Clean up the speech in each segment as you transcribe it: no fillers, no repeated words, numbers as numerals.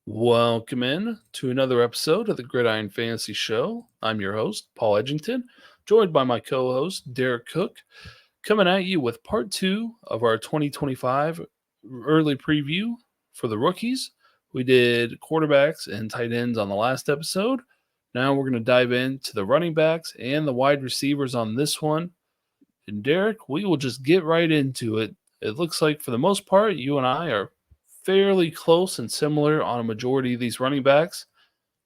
Welcome in to another episode of the Gridiron Fantasy Show. I'm your host, Paul Edgington, joined by my co host, Derrik Cook, coming at you with part two of our 2025 early preview for the rookies. We did quarterbacks and tight ends on the last episode. Now we're going to dive into the running backs and the wide receivers on this one. And Derrik, we will just get right into it. It looks like for the most part, you and I are fairly close and similar on a majority of these running backs.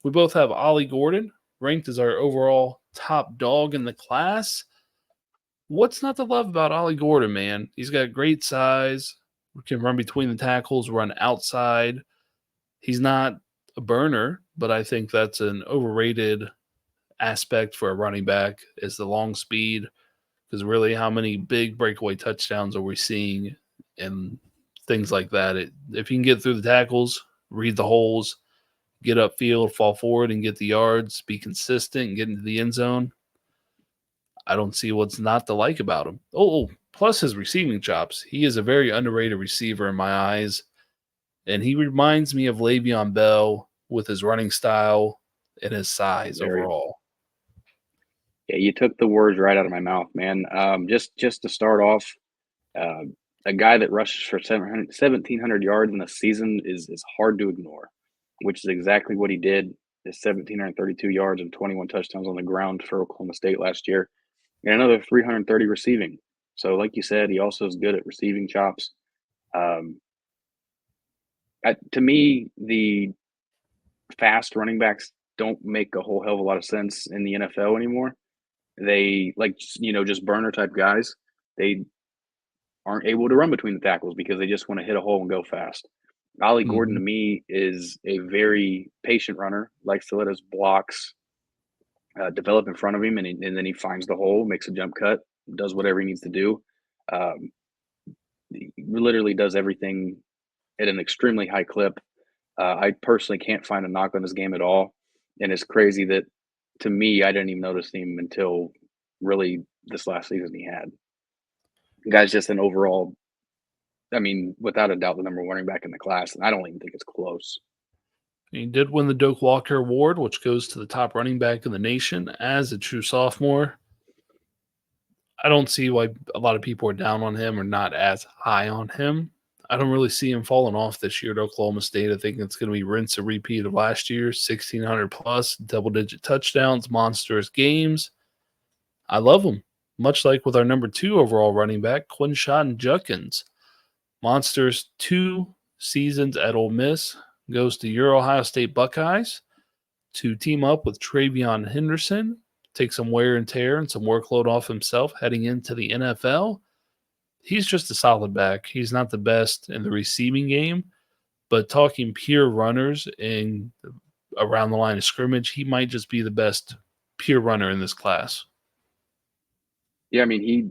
We both have Ollie Gordon ranked as our overall top dog in the class. What's not to love about Ollie Gordon, man? He's got great size, can run between the tackles, run outside. He's not a burner, but I think that's an overrated aspect for a running back is the long speed. Because really, how many big breakaway touchdowns are we seeing and things like that? If you can get through the tackles, read the holes, get upfield, fall forward, and get the yards, be consistent, and get into the end zone, I don't see what's not to like about him. Plus his receiving chops. He is a very underrated receiver in my eyes, and he reminds me of Le'Veon Bell with his running style and his size overall. Yeah, you took the words right out of my mouth, man. Just to start off, a guy that rushes for 1,700 yards in a season is hard to ignore, which is exactly what he did. His 1,732 yards and 21 touchdowns on the ground for Oklahoma State last year, and another 330 receiving. So, like you said, he also is good at receiving chops. To me, the fast running backs don't make a whole hell of a lot of sense in the NFL anymore. They just burner type guys. They aren't able to run between the tackles because they just want to hit a hole and go fast. Ollie Gordon to me is a very patient runner, likes to let his blocks develop in front of him, and then he finds the hole, makes a jump cut, does whatever he needs to do. He literally does everything at an extremely high clip. I personally can't find a knock on his game at all, and it's crazy that to me I didn't even notice him until really this last season he had. The guy's just an overall, without a doubt, the number one running back in the class, and I don't even think it's close. He did win the Doak Walker Award, which goes to the top running back in the nation as a true sophomore. I don't see why a lot of people are down on him or not as high on him. I don't really see him falling off this year at Oklahoma State. I think it's going to be rinse and repeat of last year, 1,600 plus, double-digit touchdowns, monstrous games. I love him, much like with our number 2 overall running back, Quinshon Judkins. Monsters 2 seasons at Ole Miss, goes to your Ohio State Buckeyes to team up with Travion Henderson, take some wear and tear and some workload off himself heading into the NFL. He's just a solid back. He's not the best in the receiving game, but talking pure runners and around the line of scrimmage, he might just be the best pure runner in this class. Yeah, he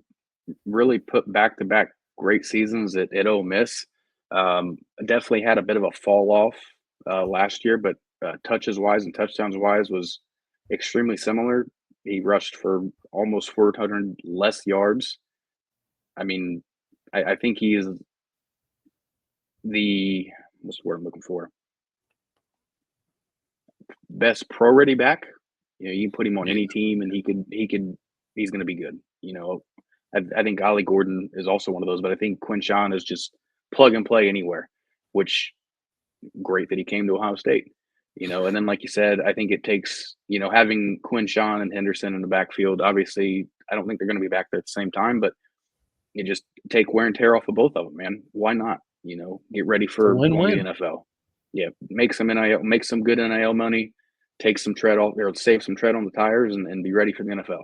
really put back-to-back great seasons at Ole Miss. Definitely had a bit of a fall off last year, but touches-wise and touchdowns-wise was extremely similar. He rushed for almost 400 less yards. I think he is what's the word I'm looking for? Best pro-ready back. You can put him on any team, and he's going to be good. I think Ollie Gordon is also one of those, but I think Quinshon is just plug and play anywhere, which great that he came to Ohio State. And then like you said, I think it takes, having Quinshon and Henderson in the backfield. Obviously, I don't think they're going to be back there at the same time, but you just take wear and tear off of both of them, man. Why not? Get ready for the NFL. Yeah, make some good NIL money, take some tread off there, save some tread on the tires, and be ready for the NFL.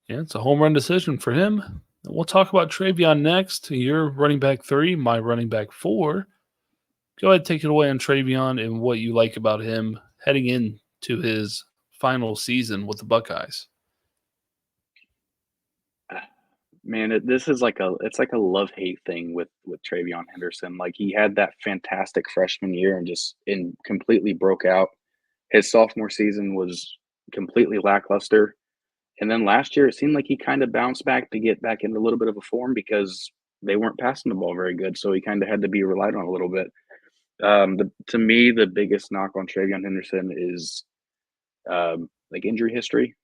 Yeah, it's a home run decision for him. We'll talk about Travion next. Your running back 3, my running back 4. Go ahead, take it away on Travion and what you like about him heading into his final season with the Buckeyes. Man, this is like a love-hate thing with Travion Henderson. Like, he had that fantastic freshman year and completely broke out. His sophomore season was completely lackluster. And then last year, it seemed like he kind of bounced back to get back into a little bit of a form because they weren't passing the ball very good. So he kind of had to be relied on a little bit. To me, the biggest knock on Travion Henderson is like injury history.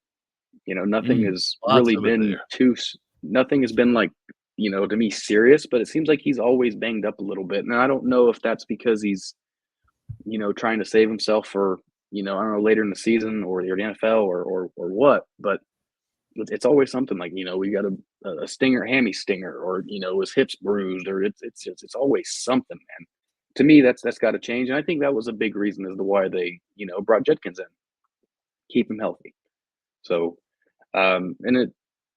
Nothing has Lots really of it been there. nothing has been like, to me serious, but it seems like he's always banged up a little bit. And I don't know if that's because he's, trying to save himself for, I don't know, later in the season or the NFL or what, but it's always something like, we got a stinger, hammy stinger, or, his hips bruised, or it's always something, man. To me, that's got to change. And I think that was a big reason as to why they, brought Judkins in, keep him healthy. So, and it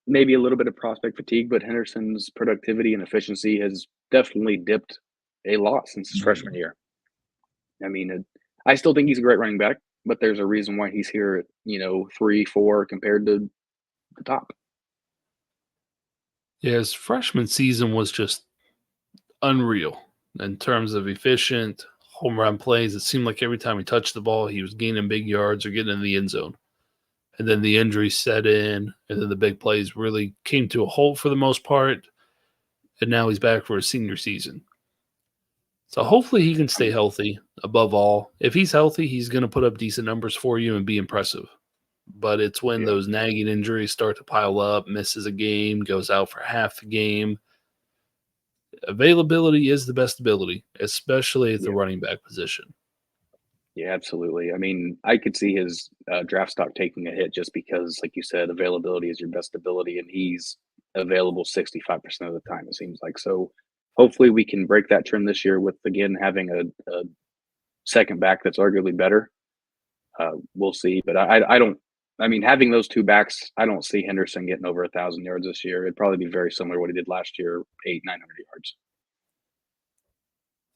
maybe a little bit of prospect fatigue, but Henderson's productivity and efficiency has definitely dipped a lot since his freshman year. I mean, I still think he's a great running back, but there's a reason why he's here at 3, 4 compared to the top. Yeah, his freshman season was just unreal in terms of efficient home run plays. It seemed like every time he touched the ball, he was gaining big yards or getting in the end zone. And then the injuries set in, and then the big plays really came to a halt for the most part. And now he's back for his senior season. So hopefully he can stay healthy above all. If he's healthy, he's going to put up decent numbers for you and be impressive. But it's when Yeah, those nagging injuries start to pile up, misses a game, goes out for half the game. Availability is the best ability, especially at the yeah, running back position. yeah, absolutely. I mean, I could see his draft stock taking a hit just because, like you said, availability is your best ability, and he's available 65% of the time, it seems like. So hopefully we can break that trend this year with, again, having a second back that's arguably better. We'll see. But I don't, I mean, having those two backs, I don't see Henderson getting over 1,000 yards this year. It'd probably be very similar to what he did last year, 900 yards.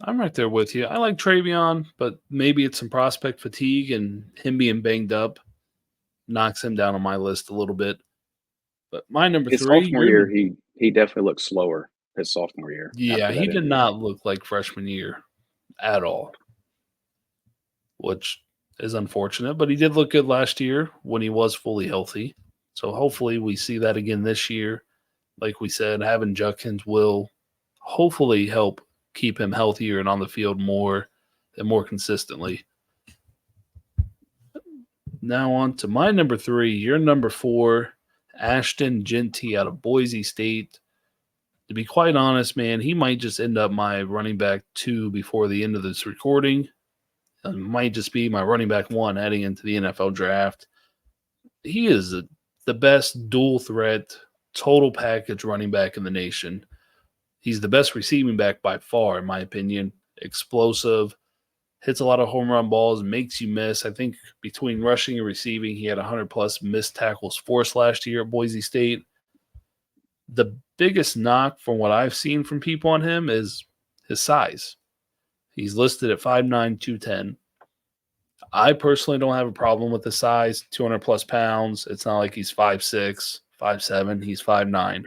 I'm right there with you. I like Travion, but maybe it's some prospect fatigue and him being banged up knocks him down on my list a little bit. But my number His three, sophomore year, he definitely looked slower his sophomore year yeah, after he that did injury. not look like freshman year at all, which is unfortunate. But he did look good last year when he was fully healthy. So hopefully we see that again this year. Like we said, having Judkins will hopefully help keep him healthier and on the field more and more consistently. Now on to my number 3. Your number 4, Ashton Jeanty out of Boise State. To be quite honest, man, he might just end up my running back 2 before the end of this recording. It might just be my running back 1 heading into the NFL draft. He is the best dual threat, total package running back in the nation. He's the best receiving back by far, in my opinion. Explosive, hits a lot of home run balls, makes you miss. I think between rushing and receiving, he had 100 plus missed tackles forced last year at Boise State. The biggest knock from what I've seen from people on him is his size. He's listed at 5'9", 210. I personally don't have a problem with the size, 200 plus pounds. It's not like he's 5'6", 5'7". He's 5'9".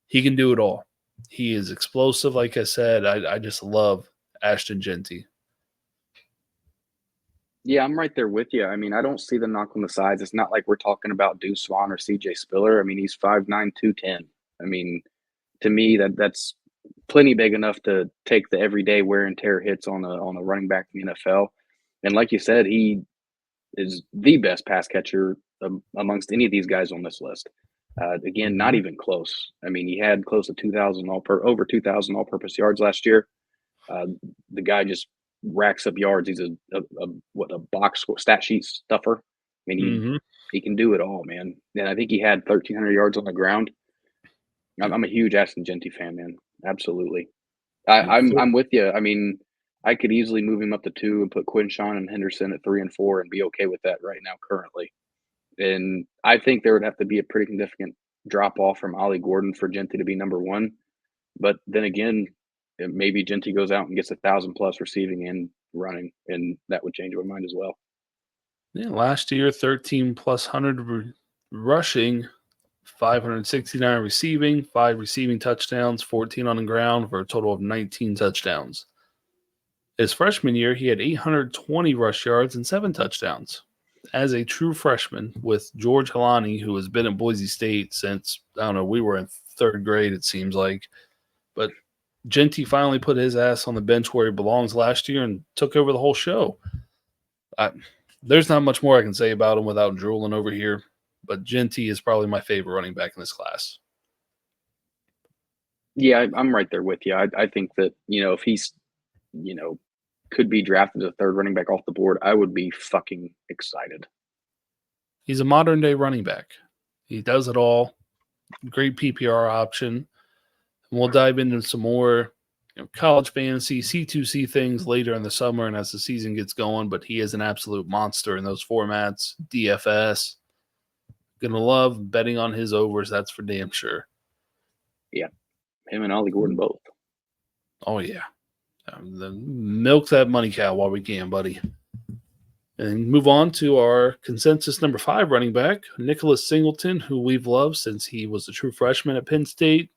He can do it all. He is explosive, like I said. I just love Ashton Jeanty. Yeah, I'm right there with you. I mean, I don't see the knock on the sides. It's not like we're talking about Deuce Swan or CJ Spiller. I mean, he's 5'9", 210. I mean, to me, that's plenty big enough to take the everyday wear and tear hits on a running back in the NFL. And like you said, he is the best pass catcher amongst any of these guys on this list. Again, not Mm-hmm. even close. I mean, he had close to 2,000 over 2,000 all-purpose yards last year. Uh, the guy just racks up yards. He's a box stat sheet stuffer. I mean, Mm-hmm. he can do it all, man. And I think he had 1,300 yards on the ground. I'm a huge Aston Genty fan, man. Absolutely. I'm with you. I mean, I could easily move him up to 2 and put Quinshawn and Henderson at 3 and 4 and be okay with that right now currently. And I think there would have to be a pretty significant drop off from Ollie Gordon for Genty to be number 1. But then again, maybe Genty goes out and gets 1,000 plus receiving and running, and that would change my mind as well. Yeah, last year, 13 plus 100 rushing, 569 receiving, 5 receiving touchdowns, 14 on the ground for a total of 19 touchdowns. His freshman year, he had 820 rush yards and 7 touchdowns. As a true freshman with George Halani, who has been at Boise State since, I don't know, we were in 3rd grade, it seems like. But Genty finally put his ass on the bench where he belongs last year and took over the whole show. There's not much more I can say about him without drooling over here, but Genty is probably my favorite running back in this class. Yeah, I'm right there with you. I think that, if he's, could be drafted as a third running back off the board, I would be fucking excited. He's a modern day running back. He does it all. Great PPR option. And we'll dive into some more college fantasy, C2C things later in the summer and as the season gets going, but he is an absolute monster in those formats. DFS. Gonna love betting on his overs, that's for damn sure. Yeah. Him and Ollie Gordon both. Oh, yeah. Milk that money cow while we can, buddy. And move on to our consensus number 5 running back, Nicholas Singleton, who we've loved since he was a true freshman at Penn State.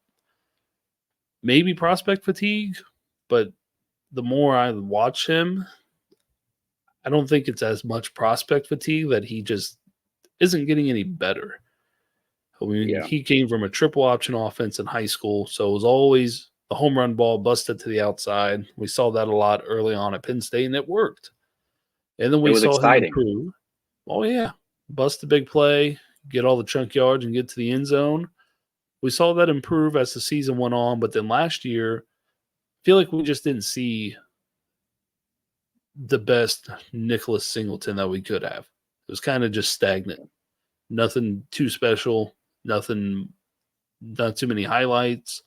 Maybe prospect fatigue, but the more I watch him, I don't think it's as much prospect fatigue that he just isn't getting any better. I mean, He came from a triple option offense in high school, so it was always the home run ball busted to the outside. We saw that a lot early on at Penn State, and it worked. And then we saw him improve. Oh, yeah. Bust a big play, get all the chunk yards, and get to the end zone. We saw that improve as the season went on, but then last year, I feel like we just didn't see the best Nicholas Singleton that we could have. It was kind of just stagnant. Nothing too special, not too many highlights.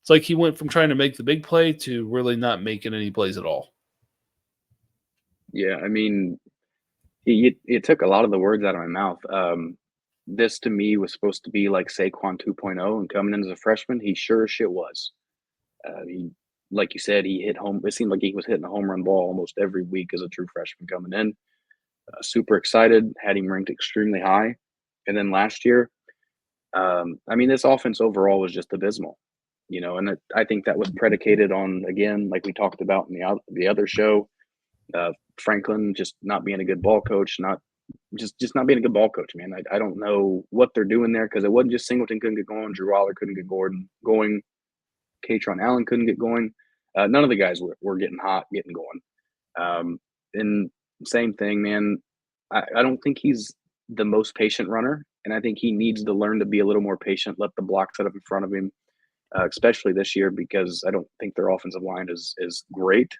It's like he went from trying to make the big play to really not making any plays at all. Yeah, I mean, it took a lot of the words out of my mouth. This to me was supposed to be like Saquon 2.0, and coming in as a freshman, he sure as shit was. He, like you said, he hit home. It seemed like he was hitting a home run ball almost every week as a true freshman coming in. Super excited, had him ranked extremely high. And then last year, this offense overall was just abysmal, and I think that was predicated on, again, like we talked about in the other show, Franklin just not being a good ball coach, not being a good ball coach, man. I don't know what they're doing there, because it wasn't just Singleton couldn't get going, Drew Aller couldn't get going, Katron Allen couldn't get going. None of the guys were getting hot, getting going. And same thing, man. I don't think he's the most patient runner, and I think he needs to learn to be a little more patient, let the block set up in front of him, especially this year, because I don't think their offensive line is great.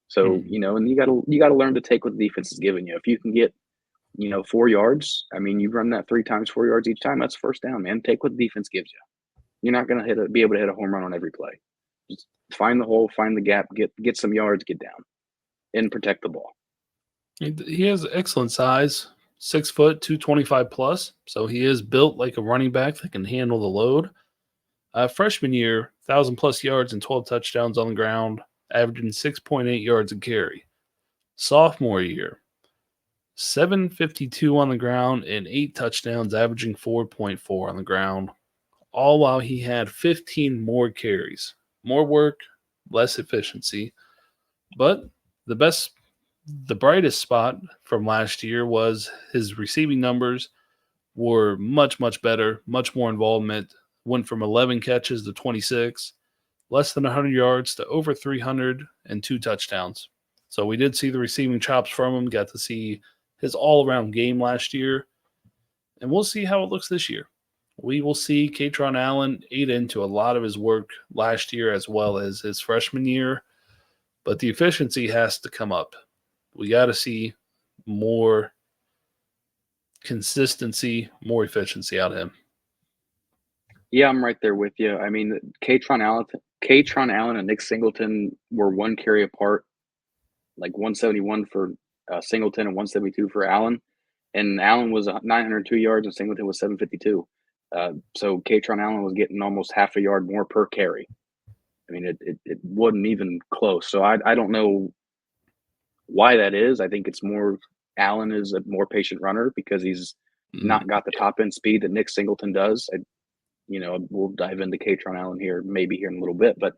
So, and you gotta learn to take what the defense is giving you. If you can get, 4 yards, you run that 3 times 4 yards each time, that's first down, man. Take what the defense gives you. You're not gonna be able to hit a home run on every play. Just find the hole, find the gap, get some yards, get down, and protect the ball. He has excellent size, 6 foot, 225 plus. So he is built like a running back that can handle the load. Freshman year, 1,000 plus yards and 12 touchdowns on the ground, averaging 6.8 yards a carry. Sophomore year, 752 on the ground and 8 touchdowns, averaging 4.4 on the ground. All while he had 15 more carries. More work, less efficiency. But the brightest spot from last year was his receiving numbers were much, much better, much more involvement. Went from 11 catches to 26, less than 100 yards to over 300, and 2 touchdowns. So we did see the receiving chops from him, got to see his all-around game last year, and we'll see how it looks this year. We will see Katron Allen ate into a lot of his work last year as well as his freshman year, but the efficiency has to come up. We got to see more consistency, more efficiency out of him. Yeah, I'm right there with you. Katron Allen and Nick Singleton were 1 carry apart, like 171 for Singleton and 172 for Allen. And Allen was 902 yards and Singleton was 752. So Katron Allen was getting almost half a yard more per carry. It wasn't even close. So I don't know why that is. I think it's more Allen is a more patient runner because he's not got the top end speed that Nick Singleton does. We'll dive into Katron Allen here in a little bit, but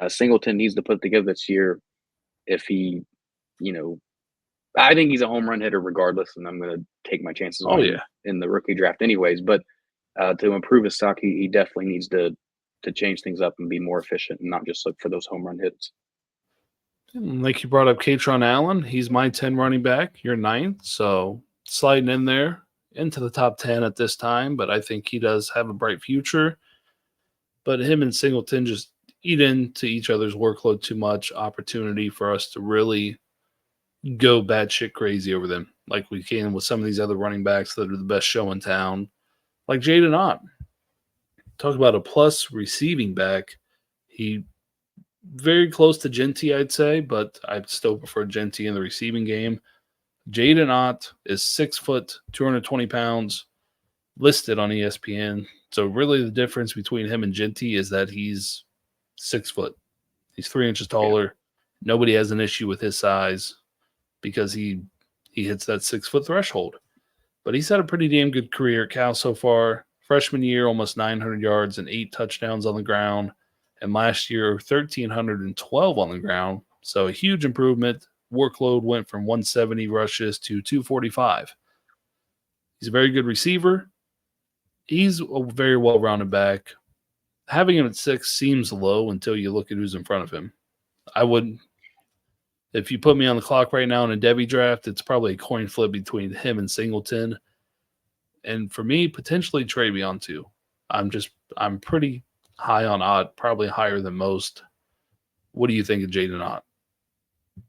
Singleton needs to put together this year. If he, I think he's a home run hitter regardless, and I'm going to take my chances on him in the rookie draft anyways. But to improve his stock, he definitely needs to to change things up and be more efficient and not just look for those home run hits. Like you brought up Katron Allen, he's my 10 running back. You're ninth, so sliding in there into the top 10 at this time, but I think he does have a bright future. But him and Singleton just eat into each other's workload too much opportunity for us to really go batshit crazy over them, like we can with some of these other running backs that are the best show in town, like Jaden Ott. Talk about a plus receiving back. He very close to Genty, I'd say, but I'd still prefer Genty in the receiving game. Jaden Ott is 6 foot, 220 pounds, listed on ESPN. So really the difference between him and Genty is that he's 6 foot. He's 3 inches taller. Yeah. Nobody has an issue with his size because he hits that 6 foot threshold. But he's had a pretty damn good career at Cal so far. Freshman year, almost 900 yards and 8 touchdowns on the ground. And last year, 1,312 on the ground. So a huge improvement. Workload went from 170 rushes to 245. He's a very good receiver. He's a very well-rounded back. Having him at 6 seems low until you look at who's in front of him. I would, if you put me on the clock right now in a Devy draft, it's probably a coin flip between him and Singleton. And for me, potentially Travion too. I'm pretty high on Ott, probably higher than most. What do you think of Jaden Ott?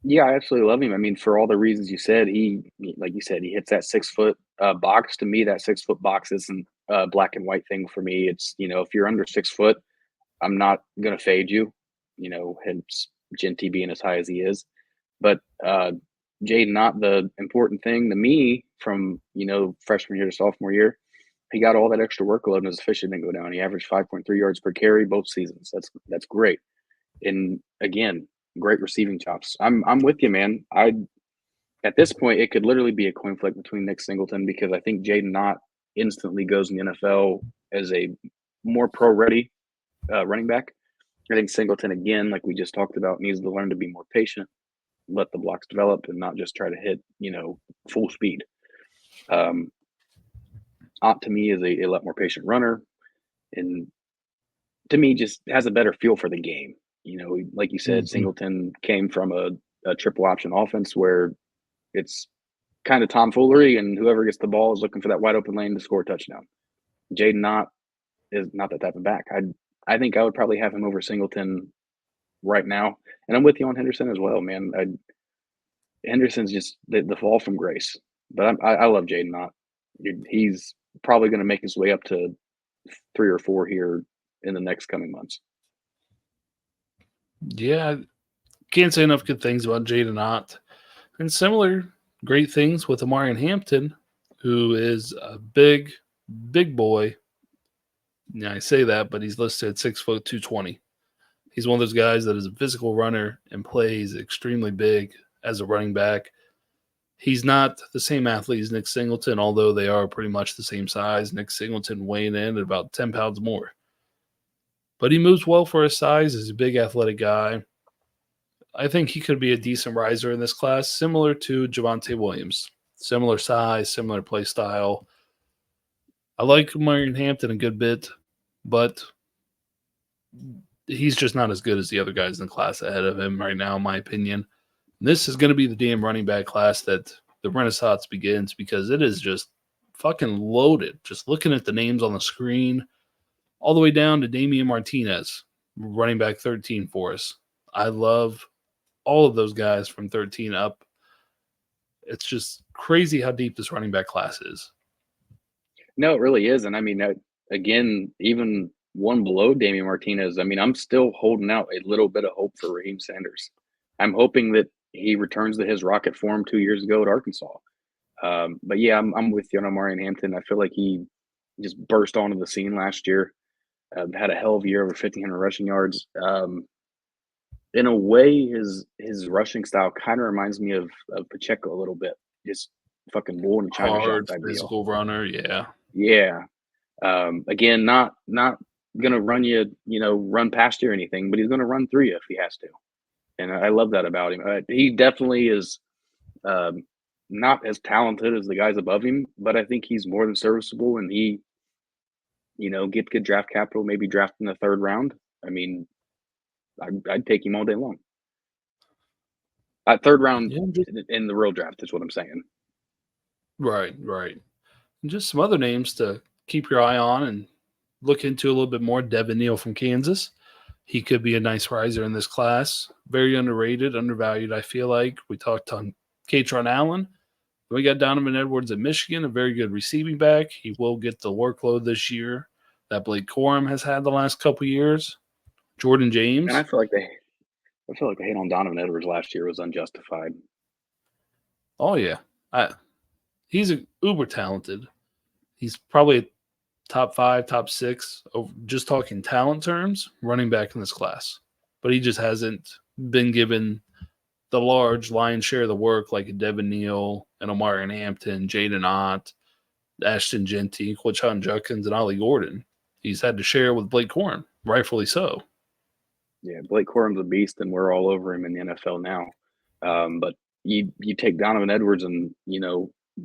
Yeah, I absolutely love him. I mean, for all the reasons you said, like you said, he hits that 6 foot box. To me, that 6 foot box isn't a black and white thing for me. It's, if you're under 6 foot, I'm not going to fade you, hence Genty being as high as he is. But Jaden Ott, the important thing to me from, freshman year to sophomore year, he got all that extra workload and his efficiency didn't go down. He averaged 5.3 yards per carry both seasons. That's great. And again, great receiving chops. I'm with you, man. At this point, it could literally be a coin flip between Nick Singleton because I think Jaden Ott instantly goes in the NFL as a more pro-ready running back. I think Singleton, again, like we just talked about, needs to learn to be more patient, let the blocks develop, and not just try to hit, full speed. Ott, to me, is a lot more patient runner, and to me, just has a better feel for the game. Like you said, Singleton came from a triple option offense where it's kind of tomfoolery, and whoever gets the ball is looking for that wide open lane to score a touchdown. Jaden Ott is not that type of back. I think I would probably have him over Singleton right now, and I'm with you on Henderson as well, man. Henderson's just the fall from grace, but I love Jaden Ott. He's probably going to make his way up to 3 or 4 here in the next coming months. Yeah, can't say enough good things about Jaden Ott. And similar great things with Amarian Hampton, who is a big boy. Yeah, I say that, but he's listed at 6 foot 220. He's one of those guys that is a physical runner and plays extremely big as a running back. He's not the same athlete as Nick Singleton, although they are pretty much the same size. Nick Singleton weighing in at about 10 pounds more. But he moves well for his size. He's a big athletic guy. I think he could be a decent riser in this class, similar to Javonte Williams. Similar size, similar play style. I like Marion Hampton a good bit, but he's just not as good as the other guys in the class ahead of him right now, in my opinion. This is going to be the damn running back class that the Renaissance begins because it is just fucking loaded. Just looking at the names on the screen, all the way down to Damian Martinez, running back 13 for us. I love all of those guys from 13 up. It's just crazy how deep this running back class is. No, it really is. And I mean, again, even one below Damian Martinez, I mean, I'm still holding out a little bit of hope for Raheem Sanders. I'm hoping that he returns to his rocket form 2 years ago at Arkansas. But yeah, I'm with you on Amarian Hampton. I feel like he just burst onto the scene last year. Had a hell of a year, over 1,500 rushing yards. In a way, his rushing style kind of reminds me of Pacheco a little bit. Just fucking bull in a china shop type physical deal. Runner, yeah. Yeah. Again, not gonna run you, run past you or anything, but he's gonna run through you if he has to. And I love that about him. He definitely is not as talented as the guys above him, but I think he's more than serviceable, and he get good draft capital, maybe draft in the third round. I mean, I'd take him all day long. Third round Yeah, in the real draft is what I'm saying. right. And just some other names to keep your eye on and look into a little bit more. Devin Neal from Kansas. He could be a nice riser in this class. Very underrated, undervalued, I feel like. We talked on Katron Allen. We got Donovan Edwards at Michigan, a very good receiving back. He will get the workload this year that Blake Corum has had the last couple years. Jordan And James. I feel like the hate on Donovan Edwards last year was unjustified. Oh, yeah. He's uber talented. He's probably top 5, top 6, just talking talent terms, running back in this class. But he just hasn't been given the large lion's share of the work like a Devin Neal and Omarion Hampton, Jaden Ott, Ashton Genty, Quachon Judkins, and Ollie Gordon. He's had to share with Blake Corum, rightfully so. Yeah, Blake Corum's a beast, and we're all over him in the NFL now. But you take Donovan Edwards and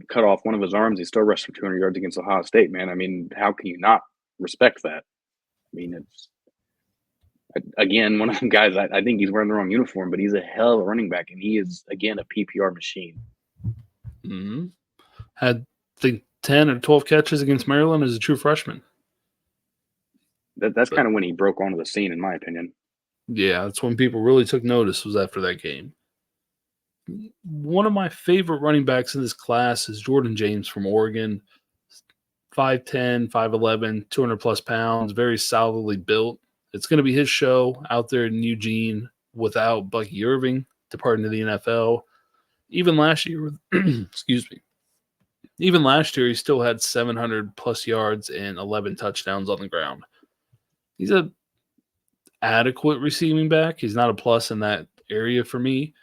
cut off one of his arms, he still rushed for 200 yards against Ohio State. Man, I mean, how can you not respect that? I mean, it's again one of them guys. I think he's wearing the wrong uniform, but he's a hell of a running back, and he is again a PPR machine. Mm-hmm. Had I think 10 or 12 catches against Maryland as a true freshman. That's kind of when he broke onto the scene, in my opinion. Yeah, that's when people really took notice, was after that game. One of my favorite running backs in this class is Jordan James from Oregon. 5'10", 5'11", 200 plus pounds, very solidly built. It's going to be his show out there in Eugene without Bucky Irving departing to the NFL. Even last year, excuse me. Even last year, he still had 700 plus yards and 11 touchdowns on the ground. He's a adequate receiving back. He's not a plus in that area for me,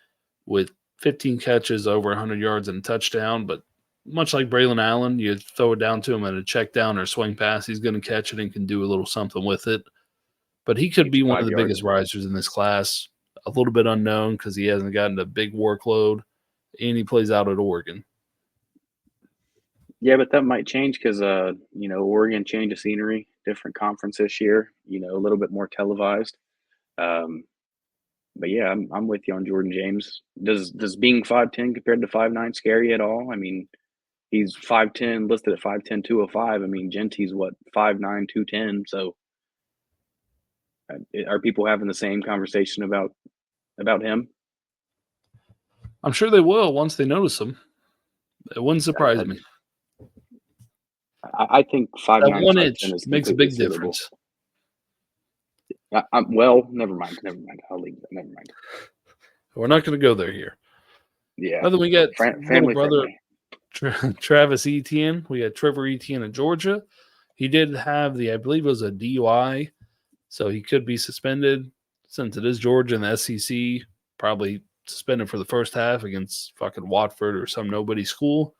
with 15 catches, over 100 yards and a touchdown. But much like Braylon Allen, you throw it down to him at a check down or swing pass, he's going to catch it and can do a little something with it. But he could be one of the biggest risers in this class. A little bit unknown because he hasn't gotten a big workload, and he plays out at Oregon. Yeah, but that might change because Oregon changed of scenery, different conference this year. A little bit more televised. But yeah, I'm with you on Jordan James. Does being 5'10" compared to 5'9" scare you at all? I mean, he's 5'10", listed at 5'10", 205. I mean, Genty's what, 5'9", 210. So, are people having the same conversation about him? I'm sure they will once they notice him. It wouldn't surprise me. I think 5'9", that 1 inch is makes a big difference. Well, never mind. I'll leave that. Never mind. We're not going to go there here. Yeah. Other than we got family brother Travis Etienne. We had Trevor Etienne in Georgia. He did have I believe it was a DUI, so he could be suspended since it is Georgia and the SEC. Probably suspended for the first half against fucking Watford or some nobody school.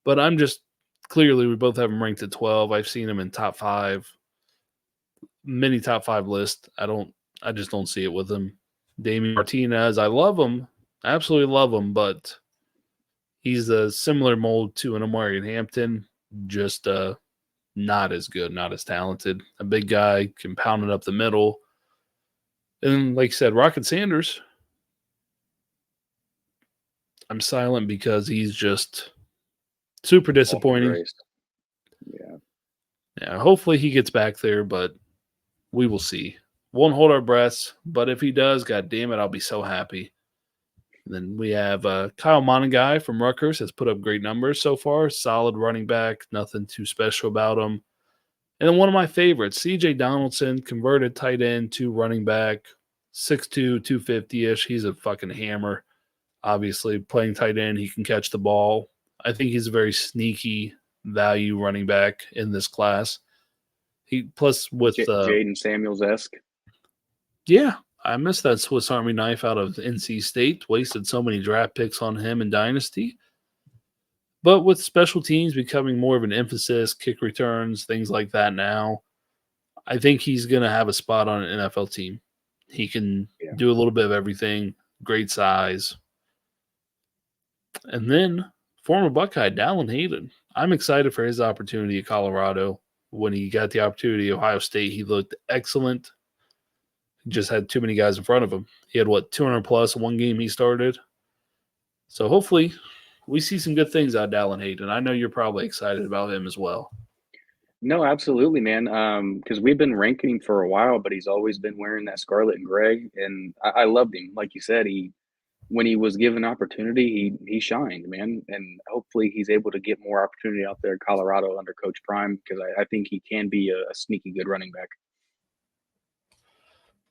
But I'm just clearly we both have him ranked at 12. I've seen him in top 5. Many top 5 list. I just don't see it with him. Damian Martinez, I love him. Absolutely love him, but he's a similar mold to an Omarion Hampton, just not as good, not as talented. A big guy, can pound it up the middle. And like I said, Rocket Sanders, I'm silent because he's just super disappointing. Yeah, hopefully he gets back there, but we will see. Won't hold our breaths, but if he does, God damn it, I'll be so happy. And then we have Kyle Monaghan from Rutgers has put up great numbers so far. Solid running back, nothing too special about him. And then one of my favorites, CJ Donaldson, converted tight end to running back, 6'2", 250-ish. He's a fucking hammer. Obviously, playing tight end, he can catch the ball. I think he's a very sneaky value running back in this class. He plus with Jaden Samuels-esque. Yeah, I missed that Swiss Army knife out of NC State. Wasted so many draft picks on him in Dynasty. But with special teams becoming more of an emphasis, kick returns, things like that now, I think he's going to have a spot on an NFL team. He can do a little bit of everything, great size. And then former Buckeye, Dallin Hayden. I'm excited for his opportunity at Colorado. when he got the opportunity at Ohio State, he looked excellent. He just had too many guys in front of him. He had, 200 plus in one game he started. So hopefully we see some good things out of Dallin Hayden. I know you're probably excited about him as well. No, absolutely, man. Because we've been ranking him for a while, but he's always been wearing that scarlet and gray, and I loved him. Like you said, when he was given opportunity, he shined, man. And hopefully he's able to get more opportunity out there in Colorado under Coach Prime, because I think he can be a sneaky good running back.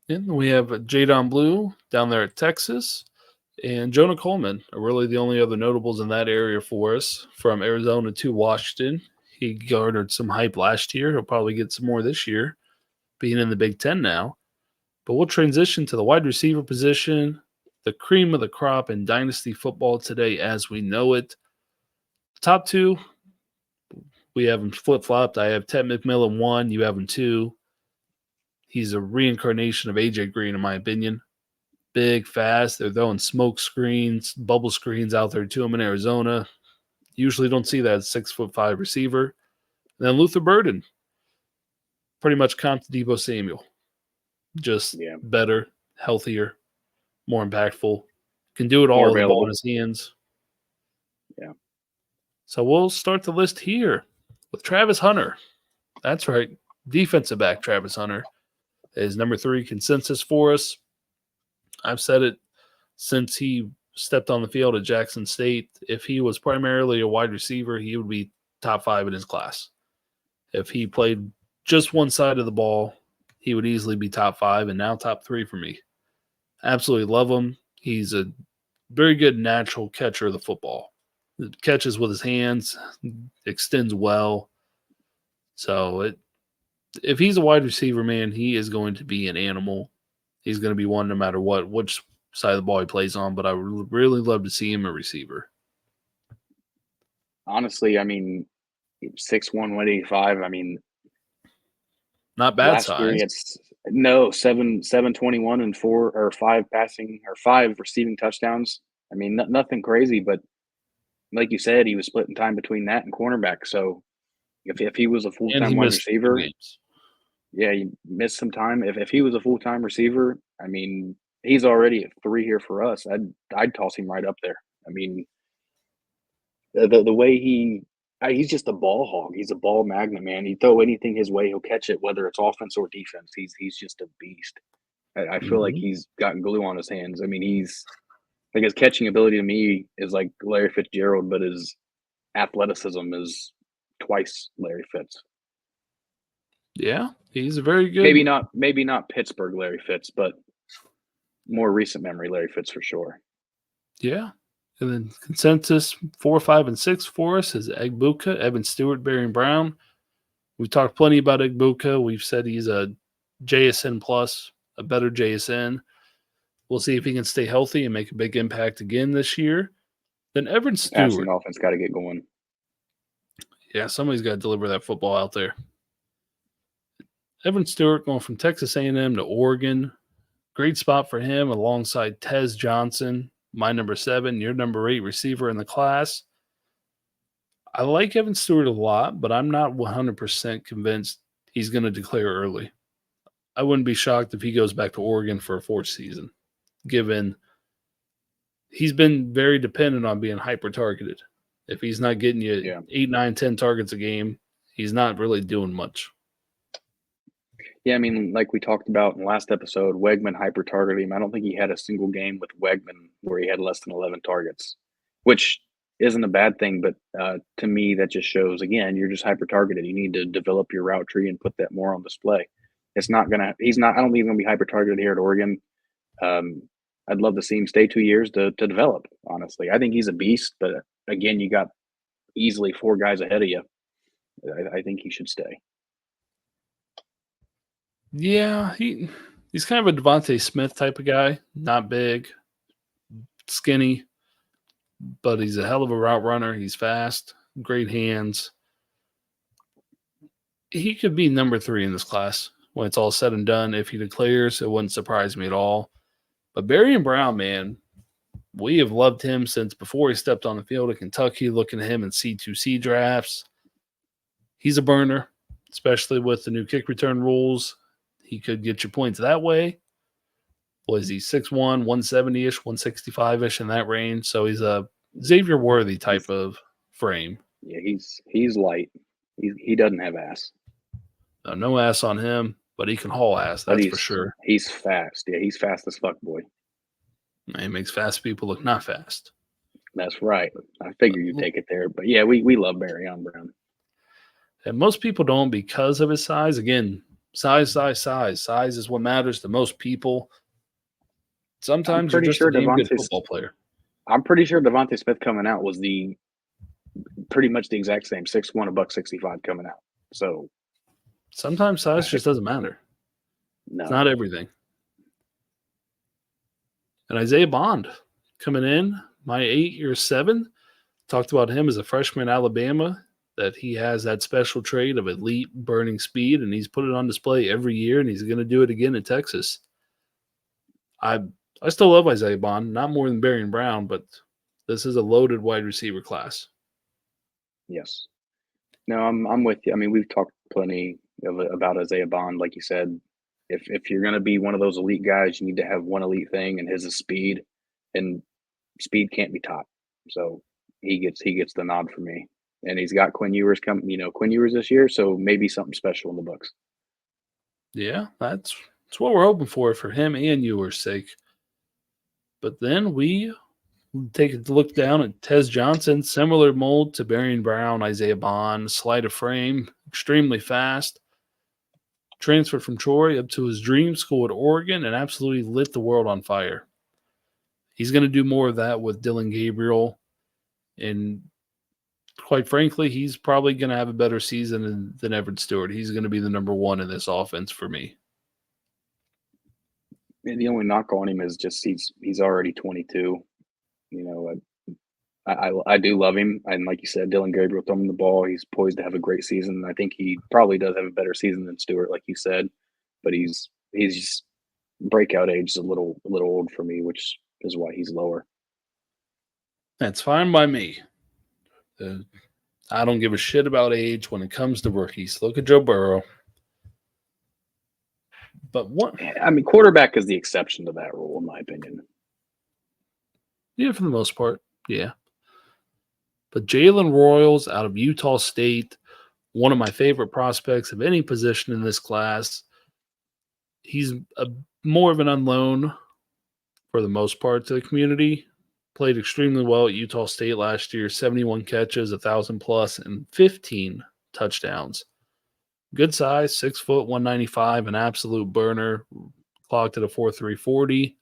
And we have Jadon Blue down there at Texas, and Jonah Coleman are really the only other notables in that area for us, from Arizona to Washington. He garnered some hype last year. He'll probably get some more this year, being in the Big Ten now. But we'll transition to the wide receiver position, the cream of the crop in dynasty football today as we know it. Top two, we have him flip-flopped. I have Ted McMillan 1, you have him 2. He's a reincarnation of A.J. Green, in my opinion. Big, fast. They're throwing smoke screens, bubble screens out there to him in Arizona. Usually don't see that 6'5" receiver. And then Luther Burden, pretty much comp to Deebo Samuel. Just better, healthier, more impactful. Can do it all with the ball in his hands. Yeah. So we'll start the list here with Travis Hunter. That's right. Defensive back Travis Hunter is number 3 consensus for us. I've said it since he stepped on the field at Jackson State. If he was primarily a wide receiver, he would be top 5 in his class. If he played just one side of the ball, he would easily be top 5 and now top 3 for me. Absolutely love him. He's a very good natural catcher of the football. Catches with his hands, extends well. So if he's a wide receiver, man, he is going to be an animal. He's going to be one no matter which side of the ball he plays on, but I would really love to see him a receiver. Honestly, I mean, 6'1", 185, I mean, not bad last size. Year it's 721 and 4 or 5 passing or 5 receiving touchdowns. I mean, nothing crazy, but like you said, he was splitting time between that and cornerback. So if he was a full-time wide receiver, yeah, he missed some time. If he was a full-time receiver, I mean, he's already at 3 here for us. I'd toss him right up there. I mean, the way he's just a ball hog. He's a ball magnet, man. You throw anything his way, he'll catch it, whether it's offense or defense. He's just a beast. I feel like he's got glue on his hands. I mean, he's like, his catching ability to me is like Larry Fitzgerald, but his athleticism is twice Larry Fitz. Yeah, he's a very good. Maybe not Pittsburgh Larry Fitz, but more recent memory Larry Fitz for sure. Yeah. And then consensus 4, 5, and 6 for us is Egbuka, Evan Stewart, Barian Brown. We've talked plenty about Egbuka. We've said he's a JSN plus, a better JSN. We'll see if he can stay healthy and make a big impact again this year. Then Evan Stewart. Passing offense got to get going. Yeah, somebody's got to deliver that football out there. Evan Stewart going from Texas A&M to Oregon. Great spot for him alongside Tez Johnson, my number 7, your number 8 receiver in the class. I like Evan Stewart a lot, but I'm not 100% convinced he's going to declare early. I wouldn't be shocked if he goes back to Oregon for a 4th season, given he's been very dependent on being hyper-targeted. If he's not getting you 8, 9, 10 targets a game, he's not really doing much. Yeah, I mean, like we talked about in the last episode, Wegman hyper-targeted him. I don't think he had a single game with Wegman where he had less than 11 targets, which isn't a bad thing. But to me, that just shows, again, you're just hyper-targeted. You need to develop your route tree and put that more on display. I don't think he's going to be hyper-targeted here at Oregon. I'd love to see him stay 2 years to develop, honestly. I think he's a beast, but again, you got easily 4 guys ahead of you. I think he should stay. Yeah, he's kind of a Devontae Smith type of guy. Not big, skinny, but he's a hell of a route runner. He's fast, great hands. He could be number 3 in this class when it's all said and done. If he declares, it wouldn't surprise me at all. But Barian Brown, man, we have loved him since before he stepped on the field at Kentucky, looking at him in C2C drafts. He's a burner. especially with the new kick return rules. He could get you points that way. Was he 6'1", 170-ish, 165-ish in that range? So he's a Xavier Worthy type of frame. Yeah, he's light. He doesn't have ass. No ass on him, but he can haul ass, that's for sure. He's fast. Yeah, he's fast as fuck, boy. He makes fast people look not fast. That's right. I figure you'd take it there. But yeah, we love Barryon Brown. And most people don't because of his size. Again, size. Size is what matters to most people. Sometimes you're just a damn good football player. I'm pretty sure Devontae Smith coming out was pretty much the exact same, 6'1", $165 coming out. So sometimes size just doesn't matter. No. It's not everything. And Isaiah Bond coming in, my 8 or 7. Talked about him as a freshman at Alabama, that he has that special trait of elite burning speed, and he's put it on display every year, and he's going to do it again in Texas. I still love Isaiah Bond, not more than Barryon Brown, but this is a loaded wide receiver class. Yes. No, I'm with you. I mean, we've talked plenty about Isaiah Bond, like you said. If you're going to be one of those elite guys, you need to have one elite thing, and his is speed, and speed can't be taught. So he gets the nod for me, and he's got Quinn Ewers Quinn Ewers this year, so maybe something special in the books. Yeah, that's what we're hoping for him and Ewers' sake. But then we take a look down at Tez Johnson, similar mold to Barryon Brown, Isaiah Bond, slight of frame, extremely fast. Transferred from Troy up to his dream school at Oregon and absolutely lit the world on fire. He's going to do more of that with Dylan Gabriel. And quite frankly, he's probably going to have a better season than Everett Stewart. He's going to be the number one in this offense for me. And the only knock on him is just he's already 22. I do love him, and like you said, Dylan Gabriel throwing the ball, he's poised to have a great season. I think he probably does have a better season than Stewart, like you said, but he's just breakout age is a little old for me, which is why he's lower. That's fine by me. I don't give a shit about age when it comes to rookies. Look at Joe Burrow. But what? I mean, quarterback is the exception to that rule, in my opinion. Yeah, for the most part, yeah. But Jalen Royals out of Utah State, one of my favorite prospects of any position in this class. He's more of an unknown for the most part to the community. Played extremely well at Utah State last year, 71 catches, 1,000+, and 15 touchdowns. Good size, 6 foot, 195, an absolute burner, clocked at a 4.3 40.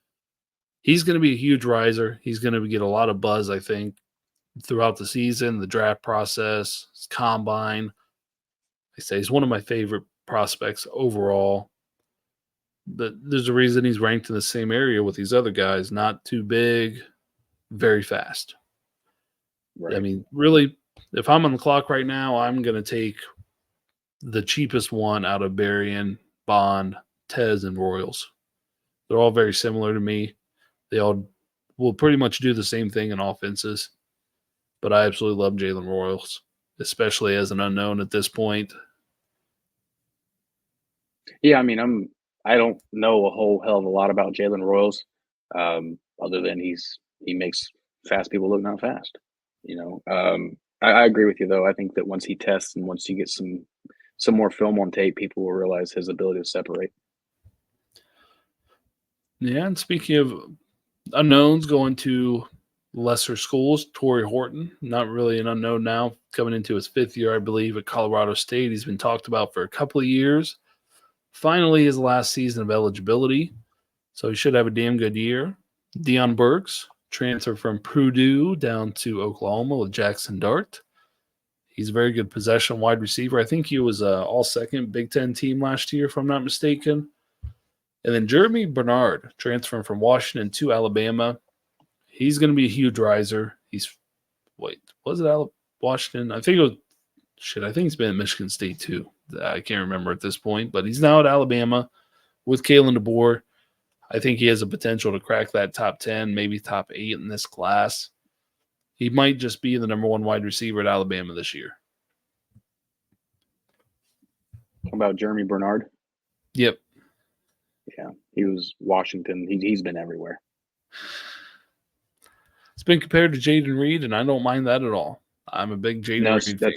He's going to be a huge riser. He's going to get a lot of buzz, I think, throughout the season, the draft process, his combine. I say he's one of my favorite prospects overall. But there's a reason he's ranked in the same area with these other guys. Not too big, very fast. Right. I mean, really, if I'm on the clock right now, I'm going to take the cheapest one out of Barryon, Bond, Tez, and Royals. They're all very similar to me. They all will pretty much do the same thing in offenses. But I absolutely love Jalen Royals, especially as an unknown at this point. Yeah, I mean, I don't know a whole hell of a lot about Jalen Royals, other than he makes fast people look not fast. I agree with you though. I think that once he tests and once you get some more film on tape, people will realize his ability to separate. Yeah, and speaking of unknowns going to lesser schools, Torrey Horton, not really an unknown now, coming into his 5th year, I believe, at Colorado State. He's been talked about for a couple of years. Finally, his last season of eligibility, so he should have a damn good year. Deion Burks, transfer from Purdue down to Oklahoma with Jackson Dart. He's a very good possession wide receiver. I think he was all-second Big Ten team last year, if I'm not mistaken. And then Jeremy Bernard, transferring from Washington to Alabama. He's going to be a huge riser. Was it Washington? I think it was I think he's been at Michigan State too. I can't remember at this point, but he's now at Alabama with Kalen DeBoer. I think he has a potential to crack that top 10, maybe top 8 in this class. He might just be the number 1 wide receiver at Alabama this year. About Jeremy Bernard? Yep. Yeah, he was Washington. He's been everywhere. It's been compared to Jaden Reed, and I don't mind that at all. I'm a big Jaden No, Reed fan.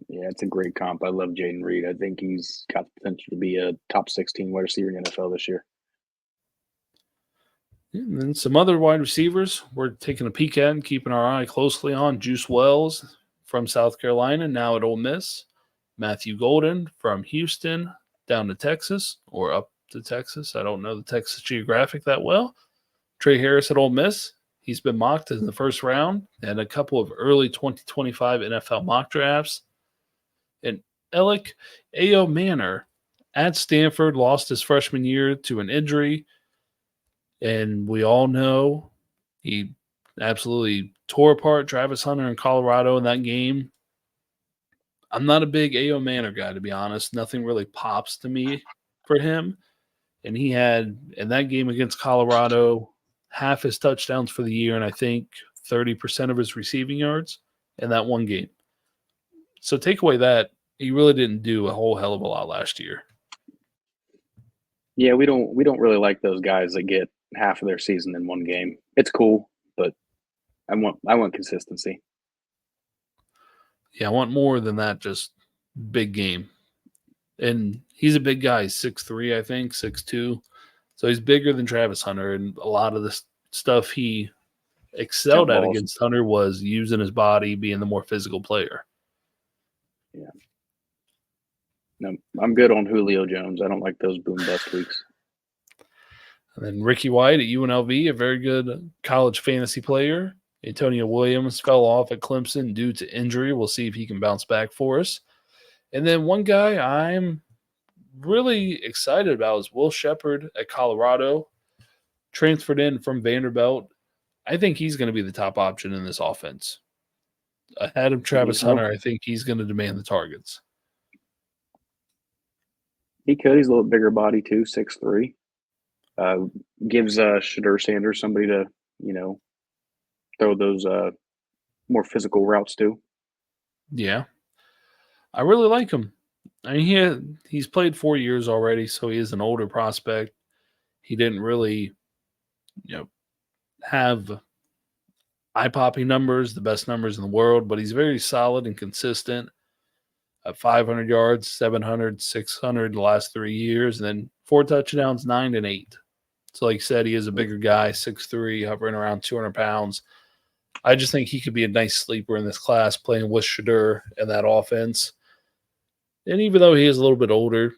it's a great comp. I love Jaden Reed. I think he's got the potential to be a top 16 wide receiver in the NFL this year. And then some other wide receivers we're taking a peek at and keeping our eye closely on. Juice Wells from South Carolina, now at Ole Miss. Matthew Golden from Houston down to Texas or up to Texas. I don't know the Texas geographic that well. Trey Harris at Ole Miss. He's been mocked in the first round and a couple of early 2025 NFL mock drafts. And Alec Ao Manor at Stanford lost his freshman year to an injury. And we all know he absolutely tore apart Travis Hunter in Colorado in that game. I'm not a big Ao Manor guy, to be honest. Nothing really pops to me for him. And he had, in that game against Colorado, half his touchdowns for the year, and I think 30% of his receiving yards in that one game. So take away that, he really didn't do a whole hell of a lot last year. Yeah, we don't really like those guys that get half of their season in one game. It's cool, but I want consistency. Yeah, I want more than that, just big game. And he's a big guy, 6'3", I think, 6'2". So he's bigger than Travis Hunter, and a lot of the stuff he excelled at against Hunter was using his body, being the more physical player. Yeah. No, I'm good on Julio Jones. I don't like those boom bust weeks. And then Ricky White at UNLV, a very good college fantasy player. Antonio Williams fell off at Clemson due to injury. We'll see if he can bounce back for us. And then one guy I'm really excited about is Will Shepherd at Colorado, transferred in from Vanderbilt. I think he's going to be the top option in this offense. Ahead of Travis Hunter, I think he's going to demand the targets. He could. He's a little bigger body too, 6'3". Gives Shadur Sanders somebody to, throw those more physical routes to. Yeah. I really like him. I mean, he's played 4 years already, so he is an older prospect. He didn't really, have eye-popping numbers, the best numbers in the world, but he's very solid and consistent. 500 yards, 700, 600 the last 3 years, and then 4 touchdowns, 9 and 8. So like you said, he is a bigger guy, 6'3", hovering around 200 pounds. I just think he could be a nice sleeper in this class, playing with Shadur in that offense. And even though he is a little bit older,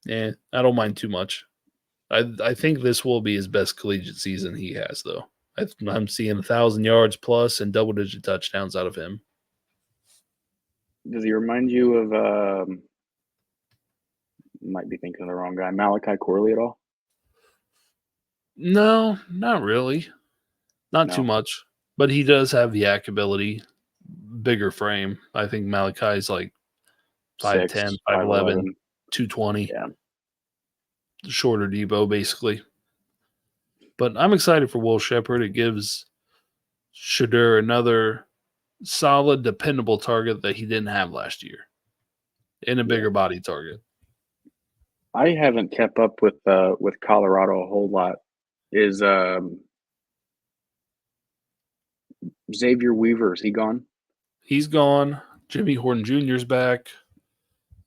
I don't mind too much. I think this will be his best collegiate season he has, though. I'm seeing 1,000 yards plus and double-digit touchdowns out of him. Does he remind you of might be thinking of the wrong guy, Malachi Corley at all? No, not really. Not too much. But he does have the yak ability, bigger frame. I think Malachi's like 5'10", 5'11", 220. Yeah. Shorter Debo, basically. But I'm excited for Will Shepherd. It gives Shadur another solid, dependable target that he didn't have last year, and a bigger body target. I haven't kept up with Colorado a whole lot. Is Xavier Weaver, is he gone? He's gone. Jimmy Horton Jr.'s back.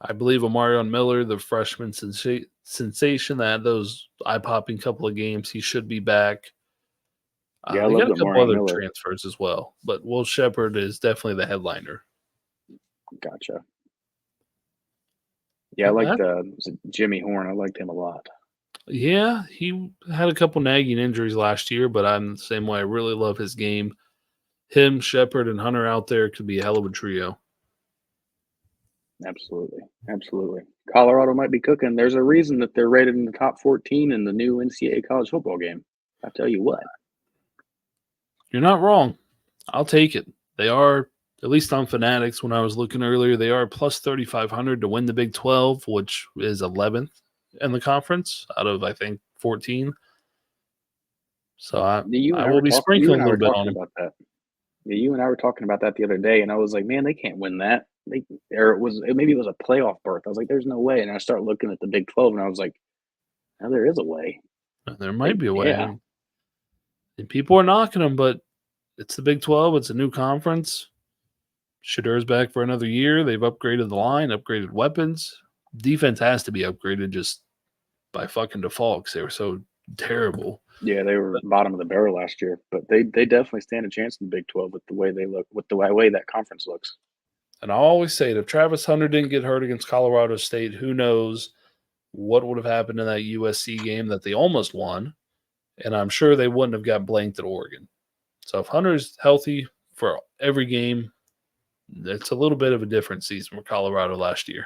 I believe Omarion Miller, the freshman sensation that had those eye-popping couple of games, he should be back. Yeah, they got a couple other transfers as well, but Will Shepherd is definitely the headliner. Gotcha. Yeah, I liked Jimmy Horn. I liked him a lot. Yeah, he had a couple nagging injuries last year, but I'm the same way. I really love his game. Him, Shepherd, and Hunter out there could be a hell of a trio. Absolutely. Absolutely. Colorado might be cooking. There's a reason that they're rated in the top 14 in the new NCAA college football game. I'll tell you what. You're not wrong. I'll take it. They are, at least on Fanatics, when I was looking earlier, they are plus 3,500 to win the Big 12, which is 11th in the conference out of, I think, 14. So I will be sprinkling a little bit on them. About that. Yeah, you and I were talking about that the other day, and I was like, man, they can't win that. Maybe it was a playoff berth. I was like, there's no way. And I start looking at the Big 12, and I was like, no, there is a way. There might be a way. Yeah, And people are knocking them, but it's the Big 12. It's a new conference. Shadur's back for another year. They've upgraded the line, upgraded weapons. Defense has to be upgraded just by fucking default because they were so terrible. yeah, they were bottom of the barrel last year, but they definitely stand a chance in the Big 12 with the way they look, with the way that conference looks. And I always say, if Travis Hunter didn't get hurt against Colorado State, who knows what would have happened in that USC game that they almost won. And I'm sure they wouldn't have got blanked at Oregon. So if Hunter's healthy for every game, it's a little bit of a different season for Colorado last year.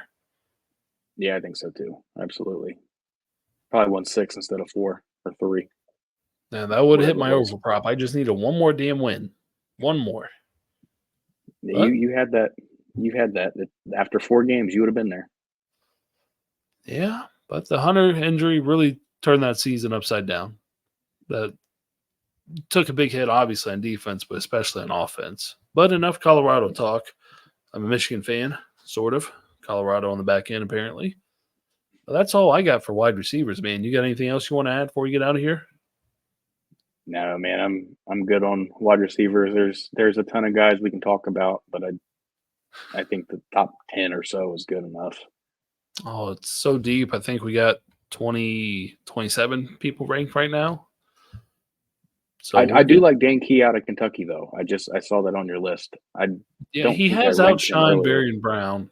Yeah, I think so too. Absolutely. Probably won 6 instead of 4 or 3. And that would hit Whatever my it was. over prop. I just needed one more damn win. One more. Yeah, you had that. You had that. After 4 games, you would have been there. Yeah, but the Hunter injury really turned that season upside down. That took a big hit, obviously, on defense, but especially on offense. But enough Colorado talk. I'm a Michigan fan, sort of. Colorado on the back end, apparently. But that's all I got for wide receivers, man. You got anything else you want to add before we get out of here? No, man, I'm good on wide receivers. There's a ton of guys we can talk about, but I think the top 10 or so is good enough. Oh, it's so deep. I think we got 27 people ranked right now. So I do like Dan Key out of Kentucky, though. I saw that on your list. he has outshined Varian Brown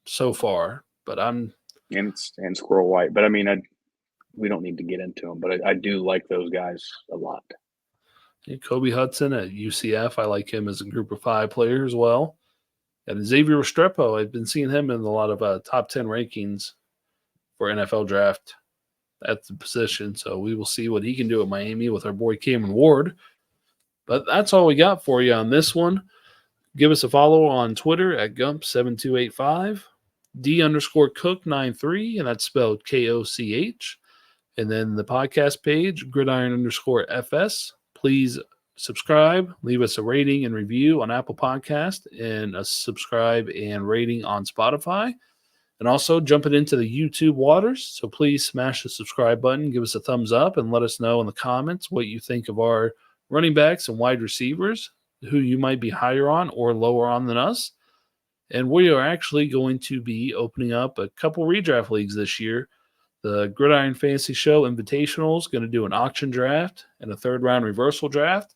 so far, but and Squirrel White. But I mean, we don't need to get into them, but I do like those guys a lot. Kobe Hudson at UCF, I like him as a group of 5 player as well. And Xavier Restrepo, I've been seeing him in a lot of top 10 rankings for NFL draft at the position. So we will see what he can do at Miami with our boy Cameron Ward. But that's all we got for you on this one. Give us a follow on Twitter at Gump7285, D_Cook93, and that's spelled KOCH. And then the podcast page, Gridiron_FS. Please subscribe, leave us a rating and review on Apple Podcast, and a subscribe and rating on Spotify. And also jumping into the YouTube waters. So please smash the subscribe button, give us a thumbs up, and let us know in the comments what you think of our running backs and wide receivers, who you might be higher on or lower on than us. And we are actually going to be opening up a couple redraft leagues this year. The Gridiron Fantasy Show Invitational is going to do an auction draft and a 3rd-round reversal draft.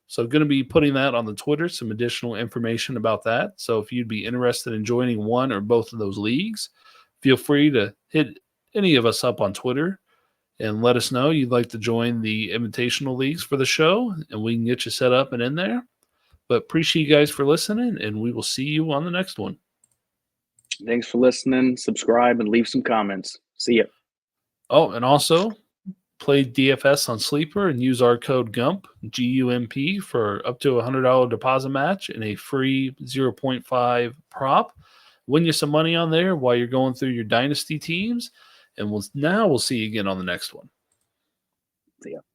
So going to be putting that on the Twitter, some additional information about that. So if you'd be interested in joining one or both of those leagues, feel free to hit any of us up on Twitter and let us know you'd like to join the invitational leagues for the show, and we can get you set up and in there. But appreciate you guys for listening, and we will see you on the next one. Thanks for listening. Subscribe and leave some comments. See ya. Oh, and also play DFS on Sleeper and use our code GUMP, GUMP, for up to a $100 deposit match and a free 0.5 prop. Win you some money on there while you're going through your dynasty teams. And we'll see you again on the next one. See ya.